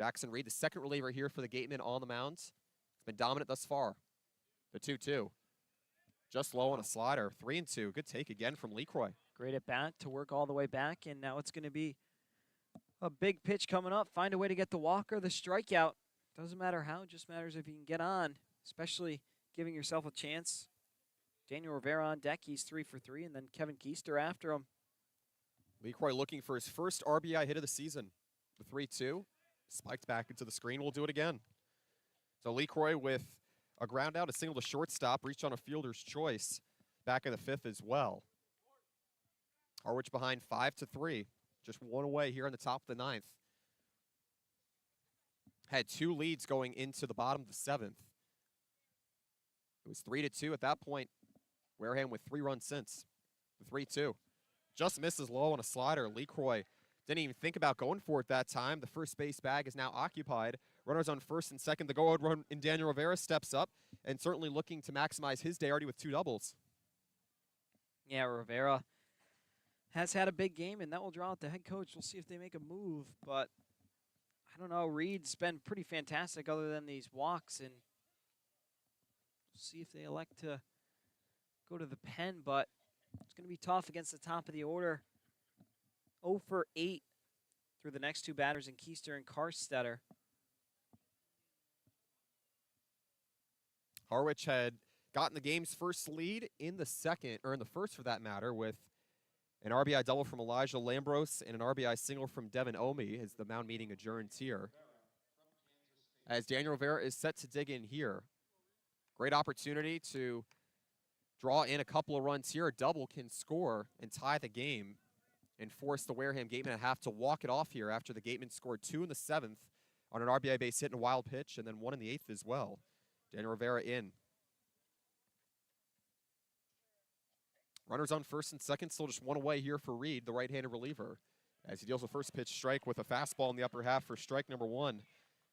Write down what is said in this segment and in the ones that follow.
Jackson Reed, the second reliever here for the Gatemen on the mound. It's been dominant thus far. The 2-2. Just low on a slider. 3-2. Good take again from LeCroy. Great at bat to work all the way back, and now it's going to be a big pitch coming up. Find a way to get the walk or the strikeout. Doesn't matter how, it just matters if you can get on, especially giving yourself a chance. Daniel Rivera on deck. He's 3 for 3, and then Kevin Keister after him. LeCroy looking for his first RBI hit of the season. The 3-2. Spiked back into the screen. We'll do it again. So LeCroy with a ground out, a single to shortstop, reached on a fielder's choice back in the 5th as well. Harwich behind 5-3. Just one away here in the top of the 9th. Had 2 leads going into the bottom of the 7th. It was 3-2 at that point. Wareham with 3 runs since. The 3-2. Just misses low on a slider. LeCroy didn't even think about going for it that time. The first base bag is now occupied. Runners on first and second. The go-ahead run in Daniel Rivera steps up and certainly looking to maximize his day already with 2 doubles. Yeah, Rivera has had a big game, and that will draw out the head coach. We'll see if they make a move, but I don't know. Reed's been pretty fantastic other than these walks, and we'll see if they elect to go to the pen, but it's going to be tough against the top of the order. 0 for 8 through the next 2 batters in Keister and Karstetter. Harwich had gotten the game's first lead in the second, or in the first for that matter, with an RBI double from Elijah Lambros and an RBI single from Devin Omi as the mound meeting adjourns here. As Daniel Rivera is set to dig in here. Great opportunity to draw in a couple of runs here. A double can score and tie the game and force the Wareham Gatemen to have to walk it off here after the Gatemen scored 2 in the 7th on an RBI base hit and a wild pitch, and then 1 in the 8th as well. Daniel Rivera in. Runners on first and second, still just 1 away here for Reed, the right-handed reliever, as he deals with first pitch strike with a fastball in the upper half for strike number 1.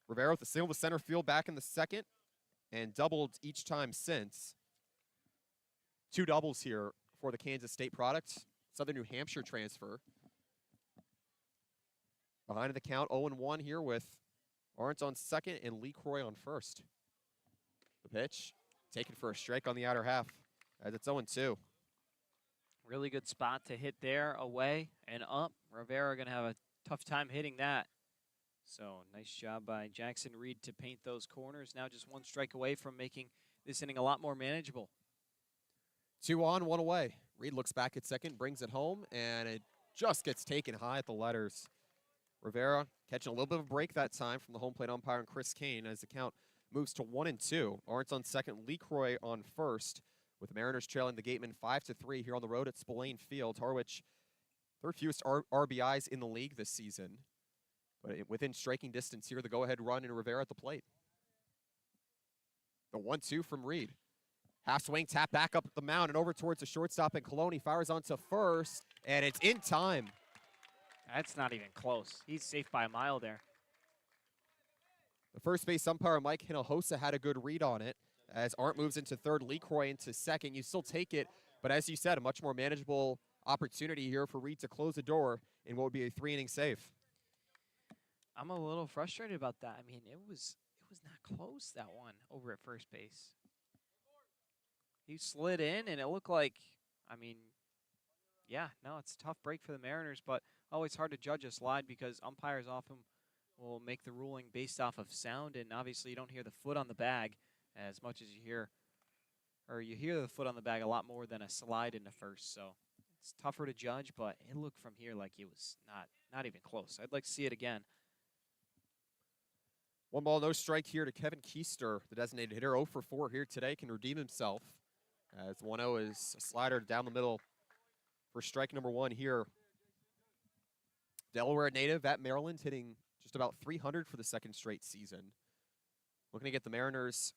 Rivera with a single to center field back in the second and doubled each time since. 2 doubles here for the Kansas State product. Southern New Hampshire transfer. Behind the count, 0-1 here with Arndt on second and LeCroy on first. The pitch taken for a strike on the outer half as it's 0-2. Really good spot to hit there, away and up. Rivera going to have a tough time hitting that. So nice job by Jackson Reed to paint those corners. Now just 1 strike away from making this inning a lot more manageable. 2 on, 1 away. Reed looks back at second, brings it home, and it just gets taken high at the letters. Rivera catching a little bit of a break that time from the home plate umpire and Chris Kane as the count moves to 1-2. Arndt on second, LeCroy on first, with the Mariners trailing the Gatemen 5-3 here on the road at Spillane Field. Harwich, 3rd fewest RBIs in the league this season, but within striking distance here, the go-ahead run in Rivera at the plate. The 1-2 from Reed. Half swing, tap back up the mound and over towards the shortstop, and Coloni fires onto first, and it's in time. That's not even close. He's safe by a mile there. The first base umpire, Mike Hinojosa, had a good read on it. As Arndt moves into third, LeCroy into second. You still take it, but as you said, a much more manageable opportunity here for Reed to close the door in what would be a 3-inning save. I'm a little frustrated about that. I mean, it was not close, that one, over at first base. He slid in, and it looked like, I mean, yeah, no, it's a tough break for the Mariners, but always hard to judge a slide because umpires often will make the ruling based off of sound, and obviously you don't hear the foot on the bag as much as you hear the foot on the bag a lot more than a slide into first, so it's tougher to judge, but it looked from here like it was not even close. I'd like to see it again. 1 ball, no strike here to Kevin Keister, the designated hitter. 0 for 4 here today, can redeem himself. As 1-0 is a slider down the middle for strike number 1 here. Delaware native at Maryland, hitting just about 300 for the 2nd straight season. Looking to get the Mariners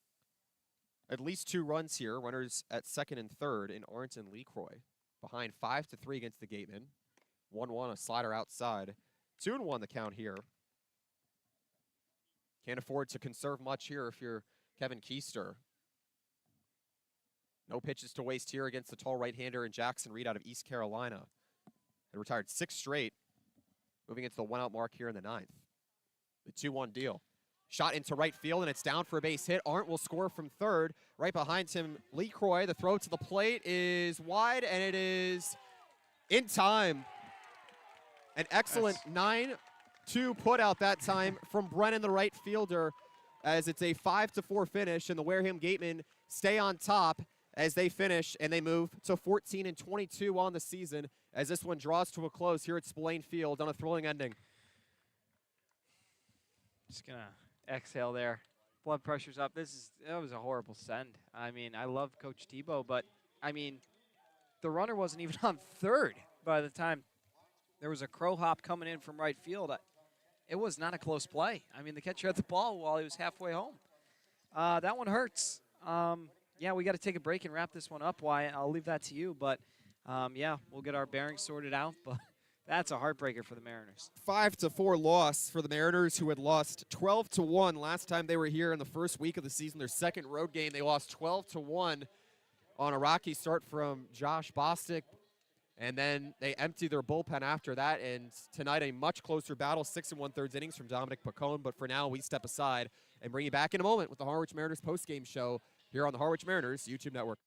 at least 2 runs here. Runners at second and third in Arndt and LeCroy. Behind 5-3 against the Gatemen. 1-1, a slider outside. 2-1 the count here. Can't afford to conserve much here if you're Kevin Keister. No pitches to waste here against the tall right-hander and Jackson Reed out of East Carolina. Had retired 6 straight, moving into the 1-out mark here in the 9th. The 2-1 deal. Shot into right field, and it's down for a base hit. Arndt will score from third. Right behind him, Lee Croy. The throw to the plate is wide, and it is in time. An excellent 9-2 put out that time from Brennan, the right fielder, as it's a 5-4 finish, and the Wareham Gatemen stay on top as they finish, and they move to 14-22 on the season as this one draws to a close here at Spillane Field on a thrilling ending. Just gonna exhale there. Blood pressure's up. That was a horrible send. I mean, I love Coach Tebow, but I mean, the runner wasn't even on third by the time there was a crow hop coming in from right field. It was not a close play. I mean, the catcher had the ball while he was halfway home. That one hurts. Yeah, we got to take a break and wrap this one up. Wyatt, I'll leave that to you. But, yeah, we'll get our bearings sorted out. But that's a heartbreaker for the Mariners. 5-4 loss for the Mariners, who had lost 12-1 last time they were here in the first week of the season. Their second road game, they lost 12-1 on a rocky start from Josh Bostic. And then they empty their bullpen after that. And tonight, a much closer battle, 6 1/3 innings from Dominic Pacone. But for now, we step aside and bring you back in a moment with the Harwich Mariners postgame show here on the Harwich Mariners YouTube network.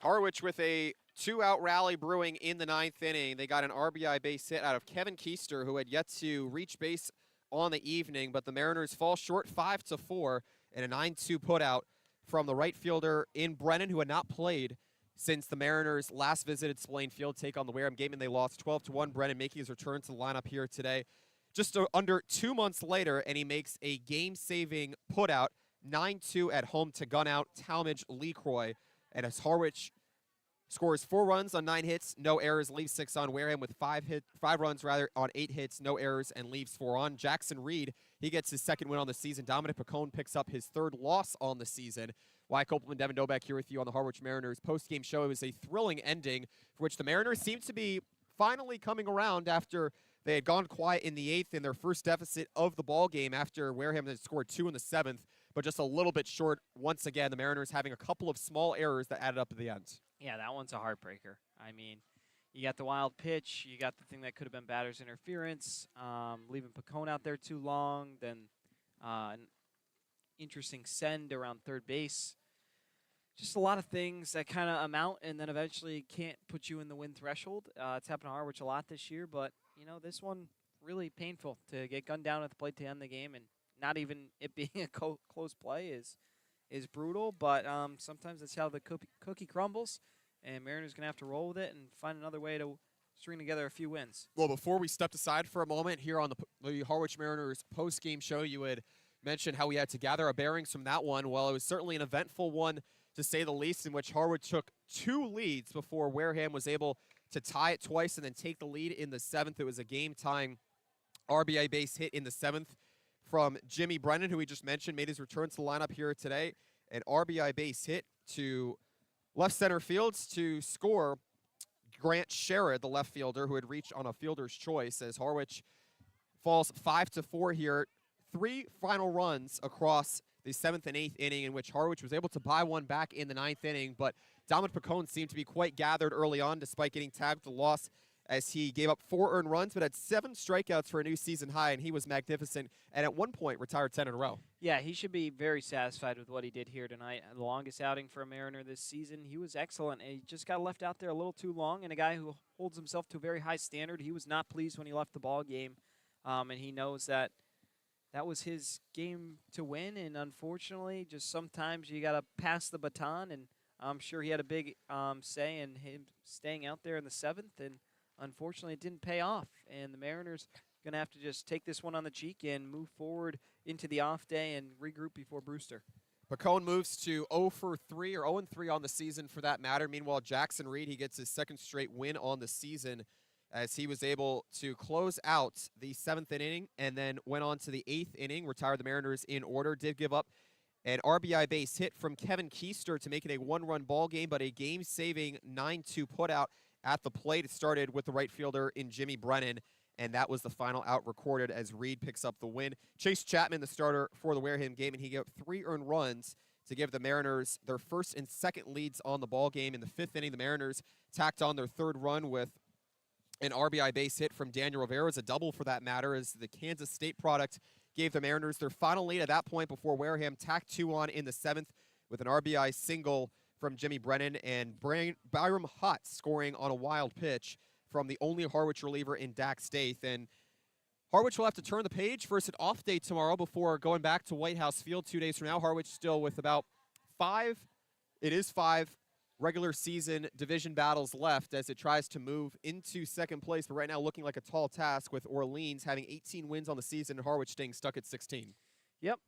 Harwich with a 2-out rally brewing in the 9th inning. They got an RBI base hit out of Kevin Keister, who had yet to reach base on the evening, but the Mariners fall short 5-4 in a 9-2 putout from the right fielder in Brennan, who had not played since the Mariners last visited Spillane Field take on the Wareham Gatemen. They lost 12-1. Brennan making his return to the lineup here today. Just under 2 months later, and he makes a game-saving putout, 9-2 at home to gun out Talmadge LeCroy. And as Harwich scores 4 runs on 9 hits, no errors, leaves 6 on. Wareham with 5 runs on 8 hits, no errors, and leaves 4 on. Jackson Reed, he gets his 2nd win on the season. Dominic Picone picks up his 3rd loss on the season. Wyatt Copeland, Devin Doback here with you on the Harwich Mariners post-game show. It was a thrilling ending for which the Mariners seem to be finally coming around after they had gone quiet in the 8th in their first deficit of the ball game after Wareham had scored 2 in the 7th, but just a little bit short once again. The Mariners having a couple of small errors that added up at the end. Yeah, that one's a heartbreaker. I mean, you got the wild pitch, you got the thing that could have been batter's interference, leaving Picone out there too long, then an interesting send around third base. Just a lot of things that kind of amount and then eventually can't put you in the win threshold. It's happened to Harwich a lot this year, but, this one really painful to get gunned down at the plate to end the game, and not even it being a close play is brutal, but sometimes that's how the cookie crumbles, and Mariners going to have to roll with it and find another way to string together a few wins. Well, before we stepped aside for a moment here on the Harwich Mariners post-game show, you had mentioned how we had to gather our bearings from that one. Well, it was certainly an eventful one, to say the least, in which Harwich took 2 leads before Wareham was able to tie it twice and then take the lead in the 7th. It was a game-tying RBI base hit in the 7th from Jimmy Brennan, who we just mentioned, made his return to the lineup here today. An RBI base hit to left center fields to score Grant Sherrod, the left fielder, who had reached on a fielder's choice, as Harwich falls 5-4 here. 3 final runs across the 7th and 8th inning, in which Harwich was able to buy one back in the 9th inning, but Dominic Picone seemed to be quite gathered early on, despite getting tagged with the loss, as he gave up 4 earned runs, but had 7 strikeouts for a new season high, and he was magnificent, and at one point retired 10 in a row. Yeah, he should be very satisfied with what he did here tonight. The longest outing for a Mariner this season. He was excellent, and he just got left out there a little too long, and a guy who holds himself to a very high standard. He was not pleased when he left the ball game, and he knows that was his game to win, and unfortunately, just sometimes you got to pass the baton, and I'm sure he had a big say in him staying out there in the 7th, and unfortunately, it didn't pay off, and the Mariners going to have to just take this one on the cheek and move forward into the off day and regroup before Brewster. Picone moves to 0-for-3 or 0-3 on the season for that matter. Meanwhile, Jackson Reed, he gets his 2nd straight win on the season as he was able to close out the 7th inning and then went on to the 8th inning, retired the Mariners in order, did give up an RBI base hit from Kevin Keister to make it a 1-run ball game, but a game-saving 9-2 putout at the plate. It started with the right fielder in Jimmy Brennan, and that was the final out recorded as Reed picks up the win. Chase Chapman, the starter for the Wareham Gatemen, he gave up 3 earned runs to give the Mariners their 1st and 2nd leads on the ball game. In the 5th inning, the Mariners tacked on their 3rd run with an RBI base hit from Daniel Rivera, as a double for that matter, as the Kansas State product gave the Mariners their final lead at that point before Wareham tacked 2 on in the 7th with an RBI single from Jimmy Brennan, and Byram Hutt scoring on a wild pitch from the only Harwich reliever in Dak Staith. And Harwich will have to turn the page for an off day tomorrow before going back to White House Field 2 days from now. Harwich still with about 5 regular season division battles left as it tries to move into 2nd place, but right now looking like a tall task, with Orleans having 18 wins on the season and Harwich staying stuck at 16. Yep.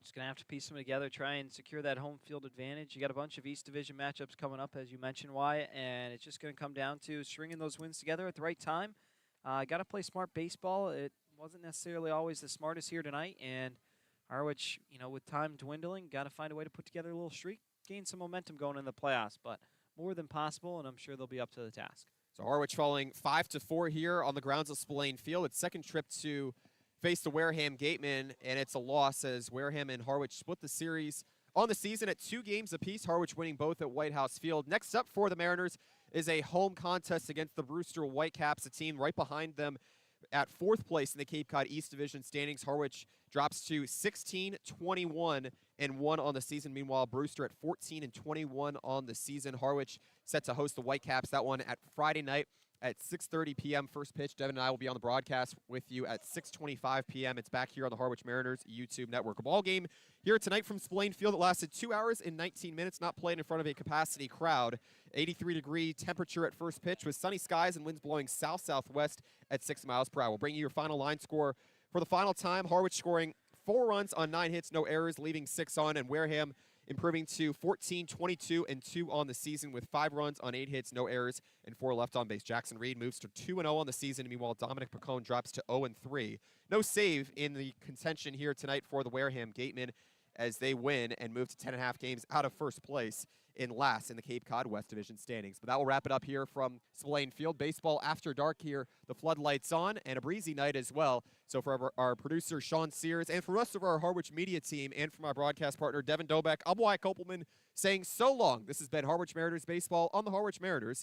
Just going to have to piece them together, try and secure that home field advantage. You got a bunch of East Division matchups coming up, as you mentioned, Wyatt, and it's just going to come down to stringing those wins together at the right time. Got to play smart baseball. It wasn't necessarily always the smartest here tonight, and Harwich, with time dwindling, got to find a way to put together a little streak, gain some momentum going in the playoffs, but more than possible, and I'm sure they'll be up to the task. So Harwich falling 5-4 here on the grounds of Spillane Field. Its 2nd trip to face the Wareham Gatemen, and it's a loss as Wareham and Harwich split the series on the season at 2 games apiece, Harwich winning both at White House Field. Next up for the Mariners is a home contest against the Brewster Whitecaps, a team right behind them at 4th place in the Cape Cod East Division standings. Harwich drops to 16-21-1 on the season. Meanwhile, Brewster at 14-21 on the season. Harwich set to host the Whitecaps. That one at Friday night at 6:30 p.m. First pitch. Devin and I will be on the broadcast with you at 6:25 p.m. It's back here on the Harwich Mariners YouTube network. A ball game here tonight from Spillane Field that lasted 2 hours and 19 minutes, not played in front of a capacity crowd. 83-degree temperature at first pitch with sunny skies and winds blowing south-southwest at 6 miles per hour. We'll bring you your final line score for the final time. Harwich scoring 4 runs on 9 hits, no errors, leaving 6 on, and Wareham improving to 14-22-2 on the season with 5 runs on 8 hits, no errors, and 4 left on base. Jackson Reed moves to 2-0 on the season. Meanwhile, Dominic Picone drops to 0-3. No save in the contention here tonight for the Wareham Gatemen as they win and move to 10.5 games out of first place in last in the Cape Cod West Division standings. But that will wrap it up here from Spillane Field. Baseball after dark here, the floodlights on, and a breezy night as well. So for our producer, Sean Sears, and for the rest of our Harwich media team, and for my broadcast partner, Devin Dobeck, I'm Wyatt Kopelman, saying so long. This has been Harwich Mariners Baseball on the Harwich Mariners